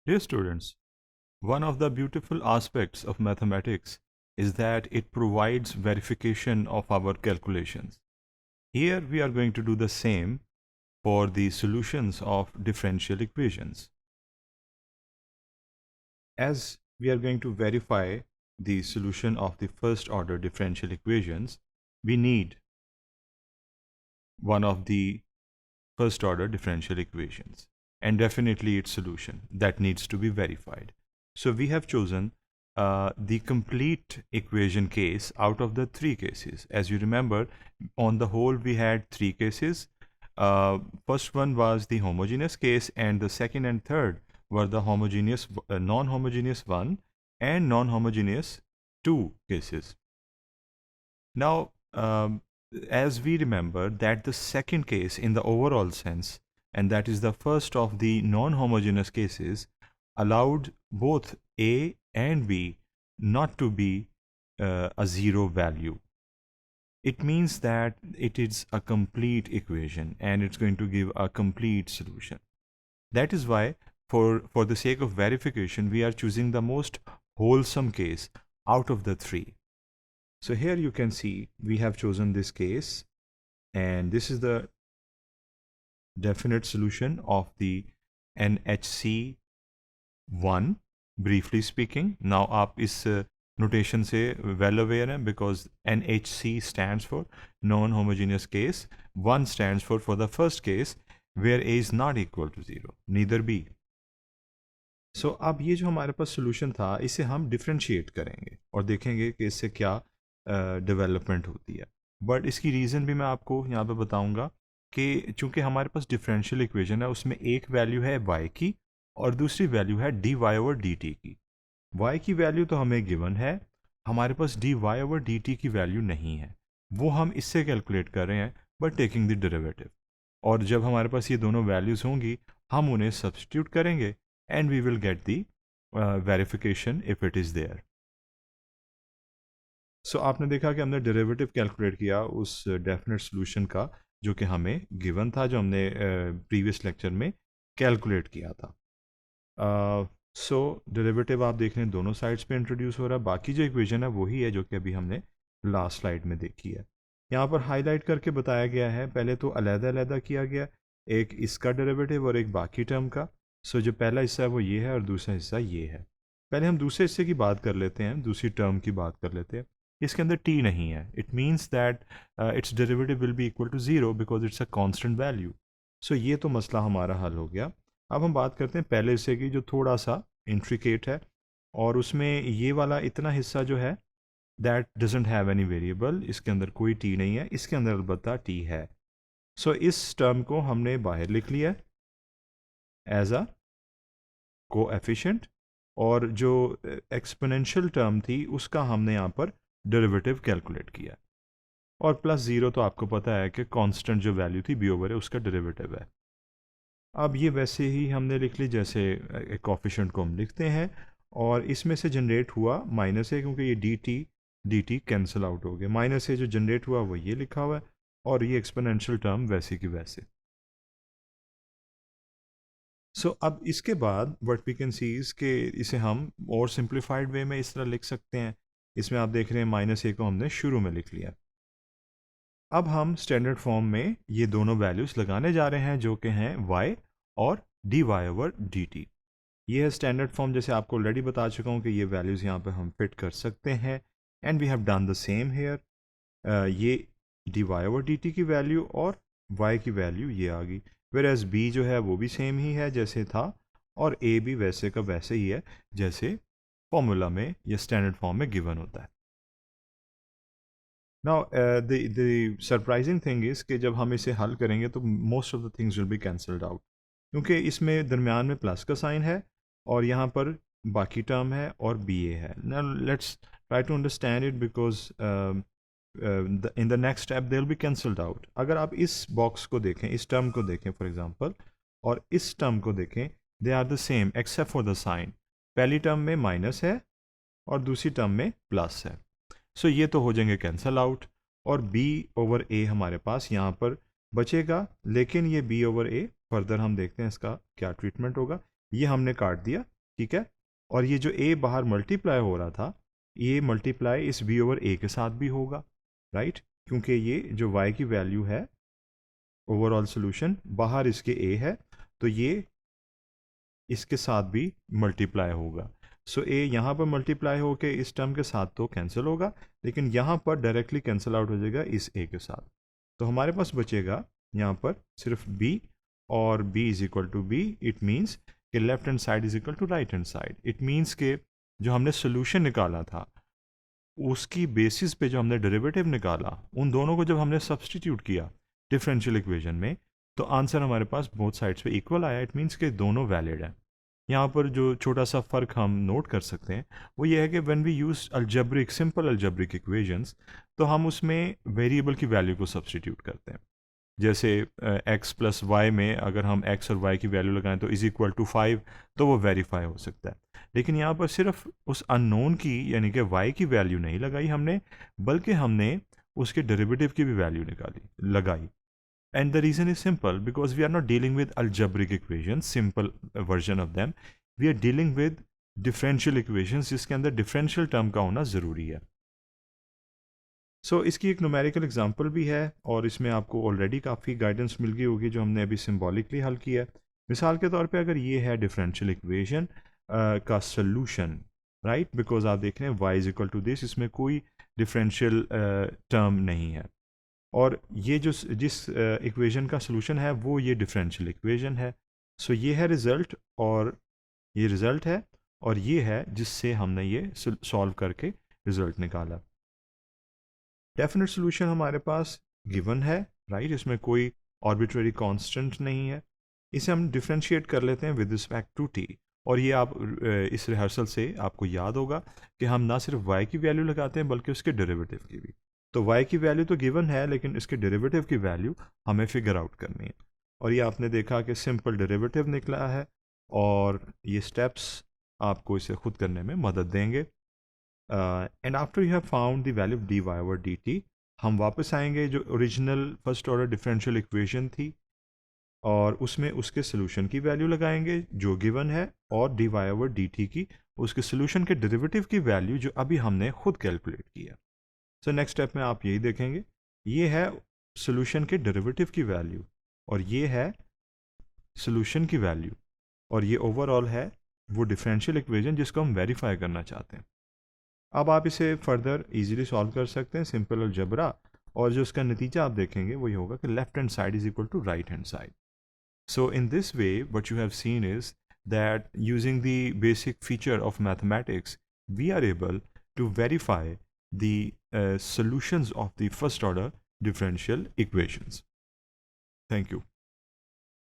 Dear students, one of the beautiful aspects of mathematics is that it provides verification of our calculations. Here we are going to do the same for the solutions of differential equations. As we are going to verify the solution of the first order differential equations, we need one of the first order differential equations and definitely its solution that needs to be verified. So we have chosen the complete equation case out of the three cases. As you remember, on the whole we had three cases. First one was the homogeneous case, and the second and third were the homogeneous, non-homogeneous one and non-homogeneous two cases. Now, as we remember that the second case in the overall sense, and that is the first of the non-homogeneous cases, allowed both A and B not to be a zero value. It means that it is a complete equation and it's going to give a complete solution. That is why, for the sake of verification, we are choosing the most wholesome case out of the three. So here you can see we have chosen this case, and this is the definite solution of the NHC 1, briefly speaking. Now आप इस notation से well aware हैं, because NHC stands for non-homogeneous case, 1 stands for the first case where A is not equal to 0, neither B. So अब ये जो हमारे पास solution था, इसे हम differentiate करेंगे और देखेंगे कि इससे क्या डेवलपमेंट होती है. बट इसकी रीज़न भी मैं आपको यहाँ पे बताऊँगा कि चूँकि हमारे पास डिफरेंशियल इक्वेशन है, उसमें एक वैल्यू है y की और दूसरी वैल्यू है dy ओवर dt की. y की वैल्यू तो हमें गिवन है, हमारे पास dy ओवर dt की वैल्यू नहीं है. वो हम इससे कैलकुलेट कर रहे हैं बट टेकिंग द डेरिवेटिव. और जब हमारे पास ये दोनों वैल्यूज़ होंगी, हम उन्हें सब्स्टिट्यूट करेंगे and we will get the verification if it is there. So आपने देखा कि हमने डेरिवेटिव कैलकुलेट किया उस डेफिनेट सोल्यूशन का जो कि हमें गिवन था, जो हमने प्रीवियस लेक्चर में कैलकुलेट किया था. सो डेरिवेटिव आप देख रहे हैं दोनों साइड्स पे इंट्रोड्यूस हो रहा है. बाकी जो इक्वेशन है वही है जो कि अभी हमने लास्ट स्लाइड में देखी है. यहाँ पर हाईलाइट करके बताया गया है, पहले तो अलग-अलग किया गया, एक इसका डेरिवेटिव और एक बाकी टर्म का. सो जो पहला हिस्सा है वो ये है और दूसरा हिस्सा ये है. पहले हम दूसरे हिस्से की बात कर लेते हैं, दूसरी टर्म की बात कर लेते हैं. इसके अंदर t नहीं है. It means that its derivative will be equal to 0 because it's a constant value. So ये तो मसला हमारा हल हो गया. अब हम बात करते हैं पहले हिस्से की जो थोड़ा सा इंट्रिकेट है, और उसमें ये वाला इतना हिस्सा जो है that doesn't have any variable. इसके अंदर कोई t नहीं है, इसके अंदर अलबत्ता t है. सो इस टर्म को हमने बाहर लिख लिया एज अ कोएफिशिएंट, और जो एक्सपोनेंशियल टर्म थी उसका हमने यहाँ पर डेरिवेटिव कैलकुलेट किया. और प्लस 0 तो आपको पता है कि कांस्टेंट जो वैल्यू थी b ओवर है उसका डेरिवेटिव है. अब ये वैसे ही हमने लिख ली जैसे एक कोएफिशिएंट को हम लिखते हैं, और इसमें से जनरेट हुआ माइनस ए, क्योंकि ये dt कैंसिल आउट हो गया. माइनस ए जो जनरेट हुआ वो ये लिखा हुआ है, और ये एक्सपोनेंशियल टर्म वैसे की वैसे. सो अब इसके बाद what we can see is के इसे हम और सिंप्लीफाइड वे में इस तरह लिख सकते हैं. इसमें आप देख रहे हैं माइनस ए को हमने शुरू में लिख लिया. अब हम स्टैंडर्ड फॉर्म में ये दोनों वैल्यूज़ लगाने जा रहे हैं जो कि हैं y और dy ओवर dt. ये है स्टैंडर्ड फॉर्म, जैसे आपको ऑलरेडी बता चुका हूँ कि ये वैल्यूज़ यहाँ पे हम फिट कर सकते हैं. And we have done the same here. ये dy ओवर dt की वैल्यू और y की वैल्यू ये आ गई. वेर एज b जो है वो भी सेम ही है जैसे था, और a भी वैसे का वैसे ही है जैसे फॉर्मूला में या स्टैंडर्ड फॉर्म में गिवन होता है. Now the surprising thing is कि जब हम इसे हल करेंगे तो most of the things will be cancelled out, क्योंकि इसमें दरमियान में प्लस का साइन है और यहाँ पर बाकी टर्म है और बी ए है. Now let's try to understand it because in the next step they will be cancelled out. अगर आप इस बॉक्स को देखें, इस टर्म को देखें फॉर एग्जांपल, और इस टर्म को देखें, they are the same except for the sign. पहली टर्म में माइनस है और दूसरी टर्म में प्लस है. सो ये तो हो जाएंगे कैंसल आउट, और b ओवर a हमारे पास यहाँ पर बचेगा. लेकिन ये b ओवर a फर्दर हम देखते हैं इसका क्या ट्रीटमेंट होगा. ये हमने काट दिया ठीक है। और ये जो a बाहर मल्टीप्लाई हो रहा था, ये मल्टीप्लाई इस b ओवर a के साथ भी होगा, राइट, क्योंकि ये जो y की वैल्यू है ओवरऑल सोल्यूशन बाहर इसके a है, तो ये इसके साथ भी मल्टीप्लाई होगा। सो a यहाँ पर मल्टीप्लाई होके इस टर्म के साथ तो कैंसिल होगा, लेकिन यहाँ पर डायरेक्टली कैंसिल आउट हो जाएगा इस a के साथ। तो हमारे पास बचेगा यहाँ पर सिर्फ b, और b is equal to b। It means कि left hand side is equal to right hand side. It means के जो हमने सोल्यूशन निकाला था उसकी बेसिस पे जो हमने डेरिवेटिव निकाला, उन दोनों को जब हमने सब्सटीट्यूट किया डिफरेंशियल इक्वेशन में, तो आंसर हमारे पास बोथ साइड्स पे इक्वल आया। इट मीन्स के दोनों वैलिड हैं। यहाँ पर जो छोटा सा फ़र्क हम नोट कर सकते हैं वो ये है कि when we use algebraic, simple algebraic equations, तो हम उसमें वेरिएबल की वैल्यू को सब्सटीट्यूट करते हैं। जैसे x प्लस वाई में अगर हम x और y की वैल्यू लगाएं तो इज़ इक्वल टू 5, तो वो वेरीफाई हो सकता है। लेकिन यहाँ पर सिर्फ उस अननोन की यानी कि y की वैल्यू नहीं लगाई हमने, बल्कि हमने उसके डेरिवेटिव की भी वैल्यू लगाई। And the reason is simple, because we are not dealing with algebraic equations, simple version of them. We are dealing with differential equations जिसके अंदर differential term का होना ज़रूरी है। इसकी एक न्यूमेरिकल एग्जांपल भी है, और इसमें आपको ऑलरेडी काफ़ी गाइडेंस मिल गई होगी जो हमने अभी सिम्बॉलिकली हल किया है। मिसाल के तौर पे अगर ये है डिफरेंशियल इक्वेशन का सोल्यूशन, राइट, बिकॉज आप देख रहे हैं y is equal to this, इसमें कोई डिफरेंशियल टर्म नहीं है, और ये जो जिस इक्वेशन का सोल्यूशन है वो ये डिफरेंशियल इक्वेशन है। ये है रिज़ल्ट, और ये रिज़ल्ट है, और ये है जिससे हमने ये सॉल्व करके रिज़ल्ट निकाला। डेफिनेट सोल्यूशन हमारे पास गिवन है, राइट, इसमें कोई आर्बिट्रेरी कांस्टेंट नहीं है। इसे हम डिफ्रेंशिएट कर लेते हैं विद रिस्पेक्ट टू t, और ये आप इस रिहर्सल से आपको याद होगा कि हम ना सिर्फ y की वैल्यू लगाते हैं बल्कि उसके डेरिवेटिव की भी। तो y की वैल्यू तो गिवन है, लेकिन इसके डेरिवेटिव की वैल्यू हमें फिगर आउट करनी है, और ये आपने देखा कि सिंपल डेरिवेटिव निकला है, और ये स्टेप्स आपको इसे खुद करने में मदद देंगे। And after you have found the value of dy over dt, हम वापस आएंगे जो original first order differential equation थी, और उसमें उसके सोल्यूशन की वैल्यू लगाएंगे जो गिवन है, और dy ओवर dt की उसके सोल्यूशन के डेरिवेटिव की वैल्यू जो अभी हमने खुद कैलकुलेट किया। नेक्स्ट स्टेप में आप यही देखेंगे, ये है सोल्यूशन के डेरिवेटिव की वैल्यू, और ये है सोल्यूशन की वैल्यू, और ये ओवरऑल है वो डिफरेंशियल इक्वेशन जिसको हम वेरीफाई करना चाहते हैं। अब आप इसे फर्दर इजीली सॉल्व कर सकते हैं, सिंपल अलजेब्रा, और जो उसका नतीजा आप देखेंगे वो ये होगा कि left hand side is equal to right hand side. So in this way, what you have seen is that using the basic feature of mathematics, we are able to verify the solutions of the first order differential equations. Thank you.